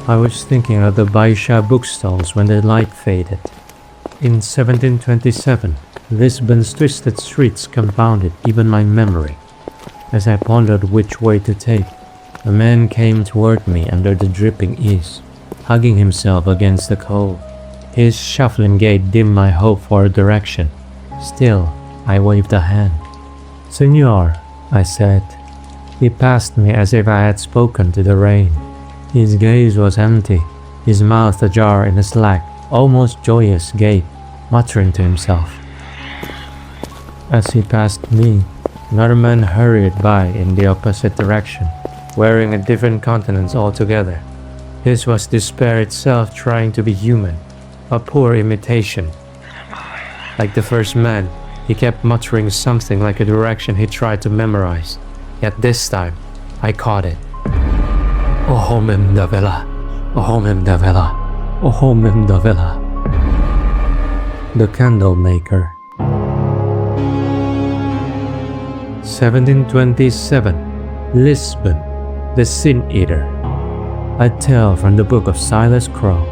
I was thinking of the Baisha bookstalls when the light faded. In 1727, Lisbon's twisted streets confounded even my memory. As I pondered which way to take, a man came toward me under the dripping eaves, hugging himself against the cold. His shuffling gait dimmed my hope for a direction. Still, I waved a hand. "Senor," I said. He passed me as if I had spoken to the rain. His gaze was empty, his mouth ajar in a slack, almost joyous gait, muttering to himself. As he passed me, another man hurried by in the opposite direction, wearing a different countenance altogether. His was despair itself trying to be human, a poor imitation. Like the first man, he kept muttering something like a direction he tried to memorize. Yet this time, I caught it. "Ohomem davela, ohomem davela, ohomem davela." The Candle Maker. 1727. Lisbon, the Sin Eater. A tale from the Book of Silas Crowe.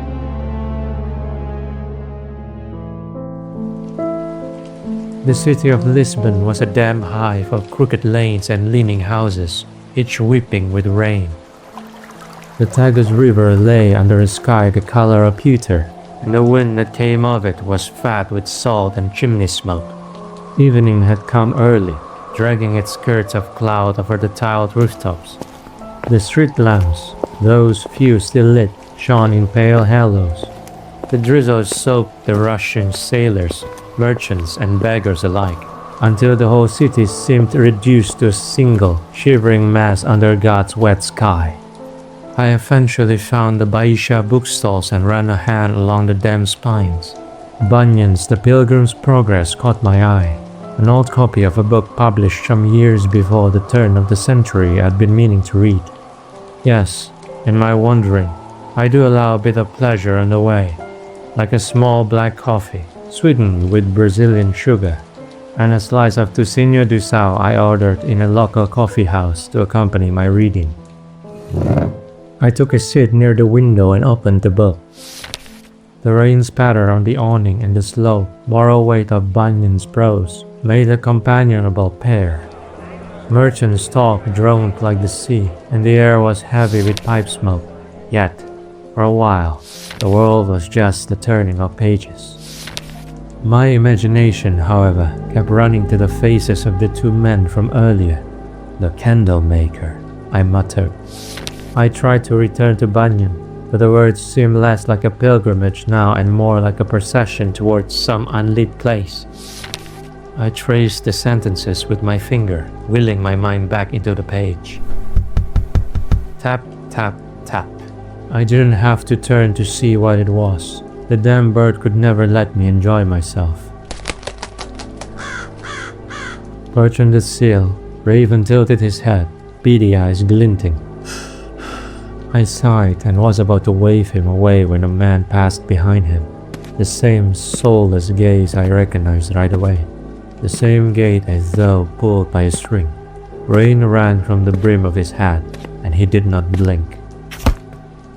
The city of Lisbon was a damp hive of crooked lanes and leaning houses, each weeping with rain. The Tagus River lay under a sky the color of pewter, and the wind that came of it was fat with salt and chimney smoke. Evening had come early, dragging its skirts of cloud over the tiled rooftops. The street lamps, those few still lit, shone in pale halos. The drizzle soaked the rushing sailors, merchants and beggars alike, until the whole city seemed reduced to a single, shivering mass under God's wet sky. I eventually found the Baisha bookstalls and ran a hand along the damp spines. Bunyan's The Pilgrim's Progress caught my eye, an old copy of a book published some years before the turn of the century I'd been meaning to read. Yes, in my wandering, I do allow a bit of pleasure on the way, like a small black coffee, sweetened with Brazilian sugar, and a slice of Tocinho do Sal I ordered in a local coffee house to accompany my reading. I took a seat near the window and opened the book. The rain spatter on the awning and the slow, moral weight of Bunyan's prose made a companionable pair. Merchants' talk droned like the sea, and the air was heavy with pipe smoke. Yet, for a while, the world was just the turning of pages. My imagination, however, kept running to the faces of the two men from earlier. "The Candle Maker," I muttered. I tried to return to Bunyan, but the words seemed less like a pilgrimage now and more like a procession towards some unlit place. I traced the sentences with my finger, wheeling my mind back into the page. Tap, tap, tap. I didn't have to turn to see what it was. The damn bird could never let me enjoy myself. Perched on the sill, Raven tilted his head, beady eyes glinting. I sighed and was about to wave him away when a man passed behind him. The same soulless gaze I recognized right away. The same gait as though pulled by a string. Rain ran from the brim of his hat, and he did not blink.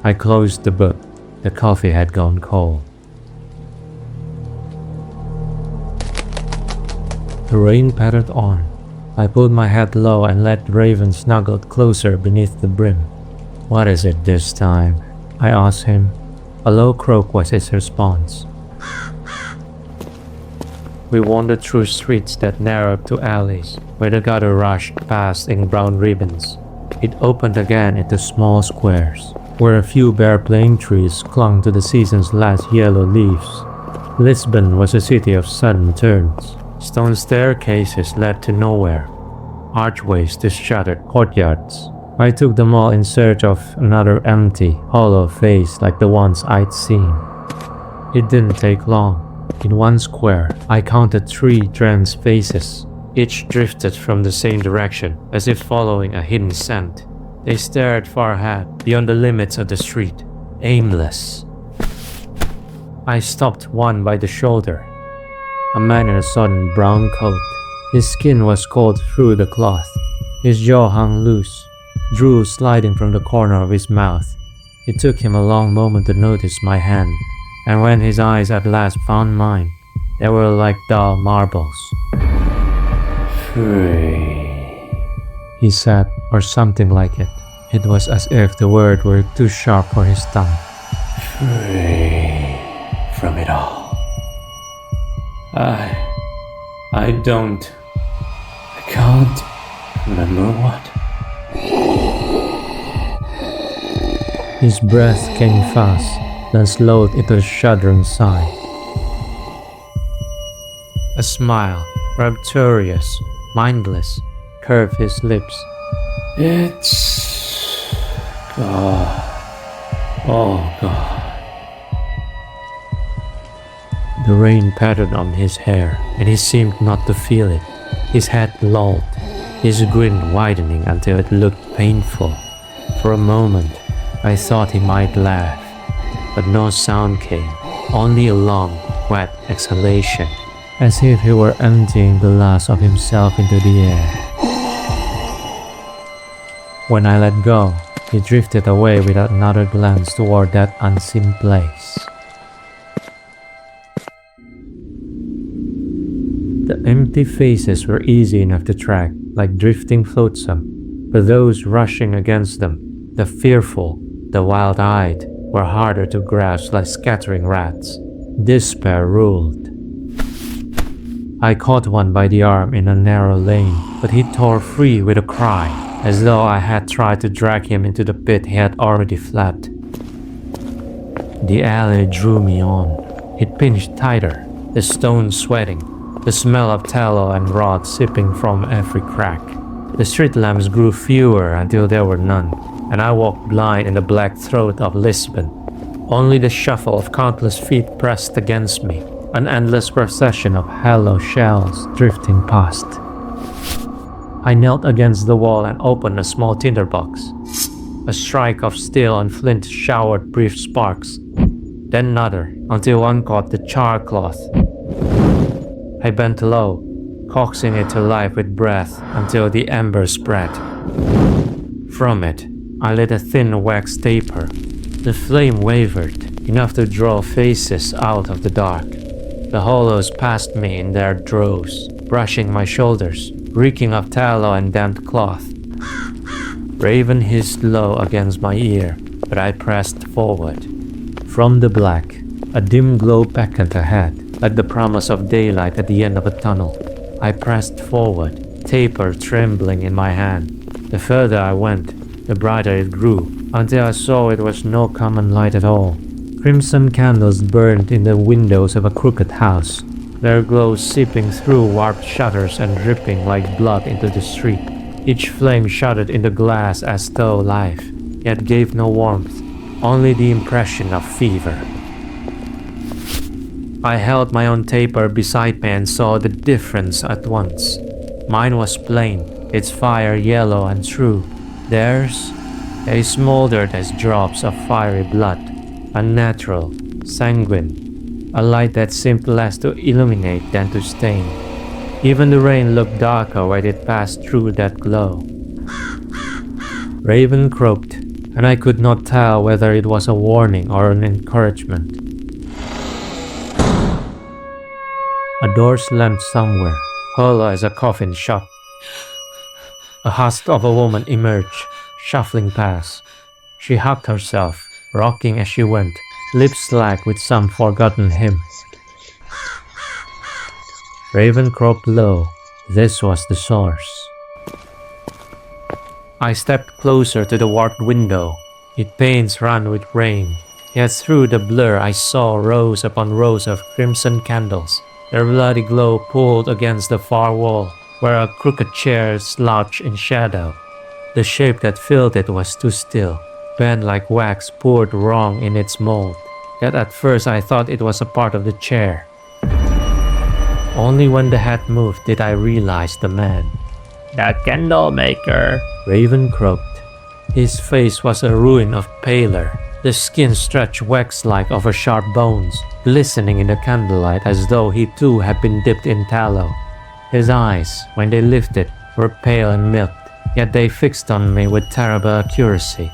I closed the book. The coffee had gone cold. The rain pattered on. I pulled my head low and let Raven snuggle closer beneath the brim. "What is it this time?" I asked him. A low croak was his response. We wandered through streets that narrowed to alleys, where the gutter rushed past in brown ribbons. It opened again into small squares, where a few bare plane trees clung to the season's last yellow leaves. Lisbon was a city of sudden turns. Stone staircases led to nowhere, archways to shuttered courtyards. I took them all in search of another empty, hollow face like the ones I'd seen. It didn't take long. In one square, I counted 3 trans faces. Each drifted from the same direction, as if following a hidden scent. They stared far ahead, beyond the limits of the street, aimless. I stopped one by the shoulder. A man in a sodden brown coat. His skin was cold through the cloth. His jaw hung loose, drool sliding from the corner of his mouth. It took him a long moment to notice my hand, and when his eyes at last found mine, they were like dull marbles. "Free," he said, or something like it. It was as if the word were too sharp for his tongue. "Free from it all. I can't remember what." His breath came fast, then slowed into a shuddering sigh. A smile, rapturous, mindless, curved his lips. "It's God. Oh God." The rain pattered on his hair, and he seemed not to feel it. His head lolled, his grin widening until it looked painful. For a moment, I thought he might laugh, but no sound came, only a long, wet exhalation, as if he were emptying the last of himself into the air. When I let go, he drifted away without another glance toward that unseen place. The empty faces were easy enough to track, like drifting flotsam, but those rushing against them, the fearful, the wild-eyed, were harder to grasp like scattering rats. Despair ruled. I caught one by the arm in a narrow lane, but he tore free with a cry, as though I had tried to drag him into the pit he had already fled. The alley drew me on. It pinched tighter, the stones sweating, the smell of tallow and rot seeping from every crack. The street lamps grew fewer until there were none, and I walked blind in the black throat of Lisbon. Only the shuffle of countless feet pressed against me, an endless procession of hollow shells drifting past. I knelt against the wall and opened a small tinderbox. A strike of steel and flint showered brief sparks, then another, until one caught the char cloth. I bent low, coaxing it to life with breath until the embers spread. From it, I lit a thin wax taper. The flame wavered, enough to draw faces out of the dark. The hollows passed me in their droves, brushing my shoulders, reeking of tallow and damp cloth. Raven hissed low against my ear, but I pressed forward. From the black, a dim glow beckoned ahead, like the promise of daylight at the end of a tunnel. I pressed forward, taper trembling in my hand. The further I went, the brighter it grew, until I saw it was no common light at all. Crimson candles burned in the windows of a crooked house, their glow seeping through warped shutters and dripping like blood into the street. Each flame shuddered in the glass as though life, yet gave no warmth, only the impression of fever. I held my own taper beside me and saw the difference at once. Mine was plain, its fire yellow and true. Theirs, they smoldered as drops of fiery blood, unnatural, sanguine, a light that seemed less to illuminate than to stain. Even the rain looked darker when it passed through that glow. Raven croaked, and I could not tell whether it was a warning or an encouragement. A door slammed somewhere, hollow as a coffin shut. A husk of a woman emerged, shuffling past. She hugged herself, rocking as she went, lips slack with some forgotten hymn. Raven croaked low. This was the source. I stepped closer to the warped window. Its panes ran with rain, yet through the blur I saw rows upon rows of crimson candles. Their bloody glow pulled against the far wall, where a crooked chair slouched in shadow. The shape that filled it was too still, bent like wax poured wrong in its mold. Yet at first I thought it was a part of the chair. Only when the head moved did I realize the man. "The candle maker," Raven croaked. His face was a ruin of pallor. The skin stretched wax-like over sharp bones, glistening in the candlelight as though he too had been dipped in tallow. His eyes, when they lifted, were pale and milked, yet they fixed on me with terrible accuracy.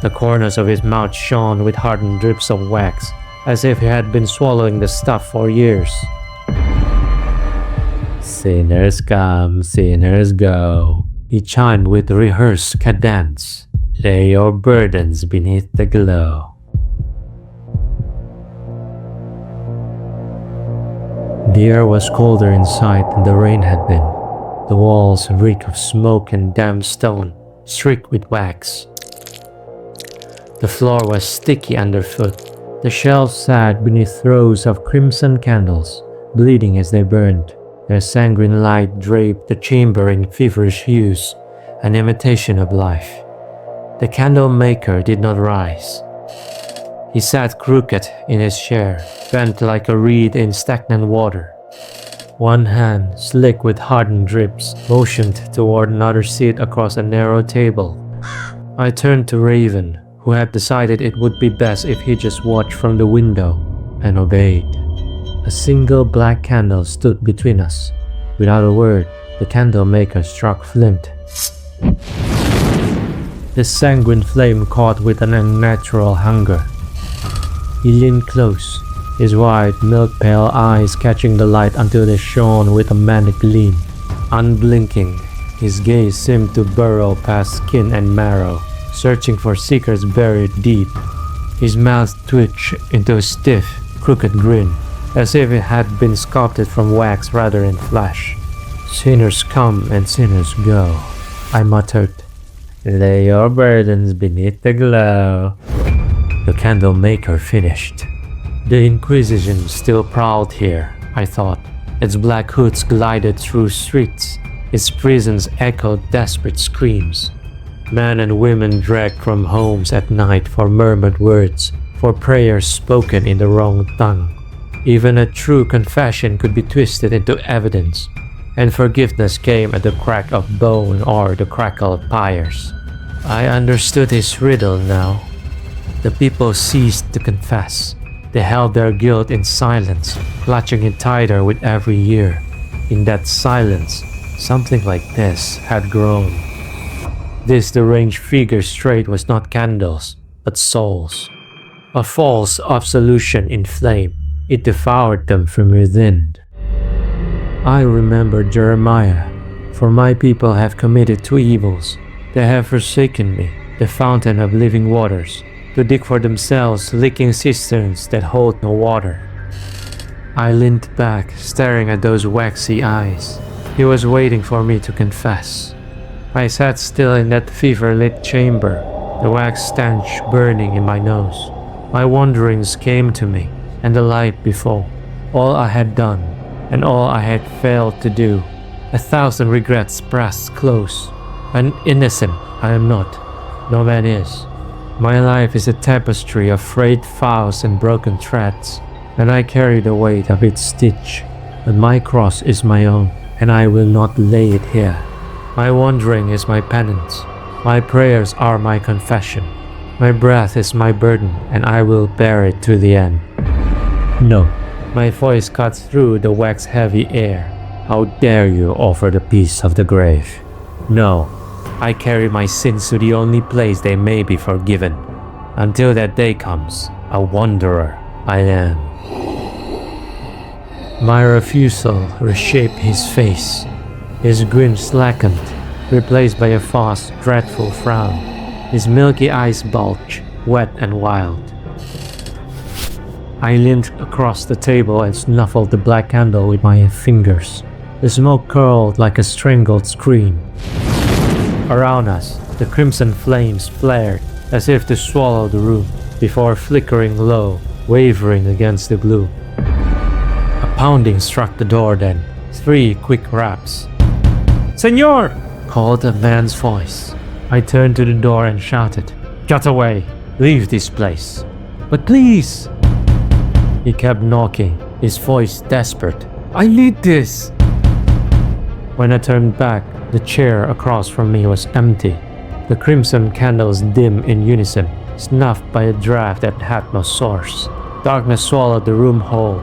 The corners of his mouth shone with hardened drips of wax, as if he had been swallowing the stuff for years. Sinners come, sinners go, he chimed with rehearsed cadence. Lay your burdens beneath the glow. The air was colder inside than the rain had been. The walls reeked of smoke and damp stone, streaked with wax. The floor was sticky underfoot. The shelves sat beneath rows of crimson candles, bleeding as they burned. Their sanguine light draped the chamber in feverish hues, an imitation of life. The candle maker did not rise. He sat crooked in his chair, bent like a reed in stagnant water. One hand, slick with hardened drips, motioned toward another seat across a narrow table. I turned to Raven, who had decided it would be best if he just watched from the window, and obeyed. A single black candle stood between us. Without a word, the candle maker struck flint. The sanguine flame caught with an unnatural hunger. He leaned close, his wide, milk-pale eyes catching the light until they shone with a manic gleam. Unblinking, his gaze seemed to burrow past skin and marrow, searching for secrets buried deep. His mouth twitched into a stiff, crooked grin, as if it had been sculpted from wax rather than flesh. Sinners come and sinners go, I muttered. Lay your burdens beneath the glow. The candle maker finished. The Inquisition still prowled here, I thought. Its black hoods glided through streets. Its prisons echoed desperate screams. Men and women dragged from homes at night for murmured words, for prayers spoken in the wrong tongue. Even a true confession could be twisted into evidence, and forgiveness came at the crack of bone or the crackle of pyres. I understood his riddle now. The people ceased to confess. They held their guilt in silence, clutching it tighter with every year. In that silence, something like this had grown. This deranged figure straight was not candles, but souls. A false absolution in flame. It devoured them from within. I remembered Jeremiah. For my people have committed two evils. They have forsaken me, the fountain of living waters, to dig for themselves leaking cisterns that hold no water. I leaned back, staring at those waxy eyes. He was waiting for me to confess. I sat still in that fever-lit chamber, the wax stench burning in my nose. My wanderings came to me, and the light before. All I had done, and all I had failed to do. 1,000 regrets pressed close. An innocent I am not. No man is. My life is a tapestry of frayed vows and broken threads, and I carry the weight of its stitch. But my cross is my own, and I will not lay it here. My wandering is my penance. My prayers are my confession. My breath is my burden, and I will bear it to the end. No. My voice cuts through the wax-heavy air. How dare you offer the peace of the grave? No. I carry my sins to the only place they may be forgiven. Until that day comes, a wanderer I am. My refusal reshaped his face. His grin slackened, replaced by a fast, dreadful frown. His milky eyes bulged, wet and wild. I leaned across the table and snuffled the black candle with my fingers. The smoke curled like a strangled scream. Around us, the crimson flames flared as if to swallow the room, before flickering low, wavering against the gloom. A pounding struck the door then, 3 quick raps. "Senor!" called a man's voice. I turned to the door and shouted, "Get away! Leave this place!" "But please!" He kept knocking, his voice desperate. "I need this!" When I turned back, the chair across from me was empty. The crimson candles dim in unison, snuffed by a draft that had no source. Darkness swallowed the room whole.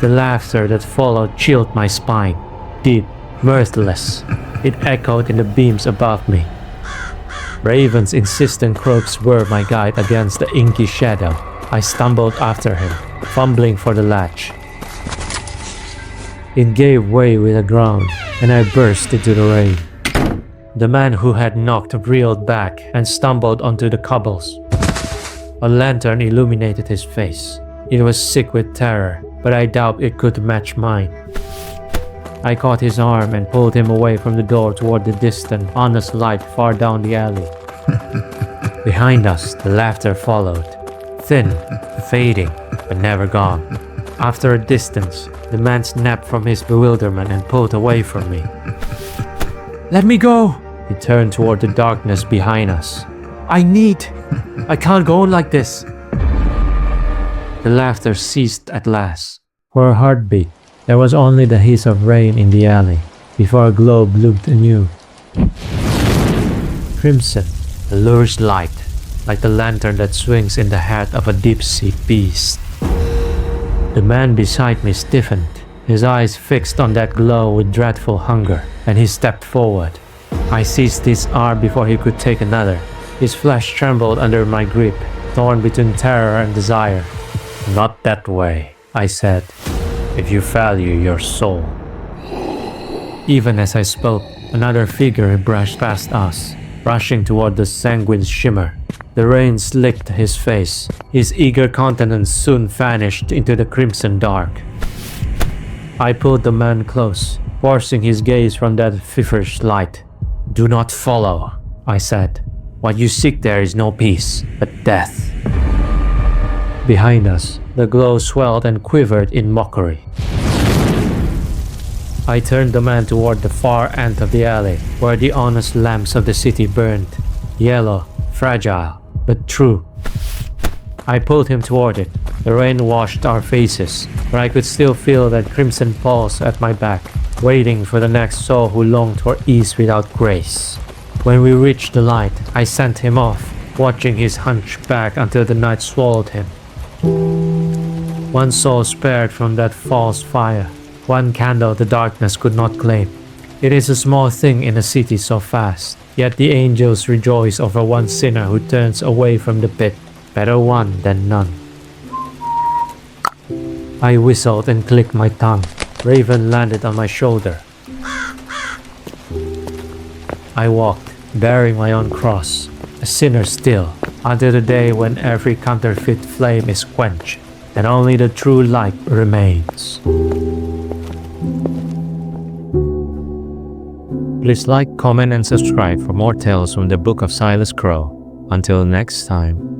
The laughter that followed chilled my spine, deep, mirthless. It echoed in the beams above me. Raven's insistent croaks were my guide against the inky shadow. I stumbled after him, fumbling for the latch. It gave way with a groan, and I burst into the rain. The man who had knocked reeled back and stumbled onto the cobbles. A lantern illuminated his face. It was sick with terror, but I doubt it could match mine. I caught his arm and pulled him away from the door toward the distant, honest light far down the alley. Behind us, the laughter followed. Thin, fading, but never gone. After a distance, the man snapped from his bewilderment and pulled away from me. "Let me go!" He turned toward the darkness behind us. I can't go on like this." The laughter ceased at last. For a heartbeat, there was only the hiss of rain in the alley, before a globe looked anew. Crimson, a lurid light, like the lantern that swings in the heart of a deep-sea beast. The man beside me stiffened, his eyes fixed on that glow with dreadful hunger, and he stepped forward. I seized his arm before he could take another. His flesh trembled under my grip, torn between terror and desire. "Not that way," I said, "if you value your soul." Even as I spoke, another figure brushed past us, rushing toward the sanguine shimmer. The rain slicked his face. His eager countenance soon vanished into the crimson dark. I pulled the man close, forcing his gaze from that feverish light. "Do not follow," I said. "What you seek there is no peace, but death." Behind us, the glow swelled and quivered in mockery. I turned the man toward the far end of the alley, where the honest lamps of the city burned, yellow, fragile, but true. I pulled him toward it. The rain washed our faces, but I could still feel that crimson pulse at my back, waiting for the next soul who longed for ease without grace. When we reached the light, I sent him off, watching his hunchback until the night swallowed him. One soul spared from that false fire, one candle the darkness could not claim. It is a small thing in a city so fast, yet the angels rejoice over one sinner who turns away from the pit. Better one than none. I whistled and clicked my tongue. Raven landed on my shoulder. I walked, bearing my own cross, a sinner still, until the day when every counterfeit flame is quenched, and only the true light remains. Please like, comment, and subscribe for more tales from the Book of Silas Crowe. Until next time.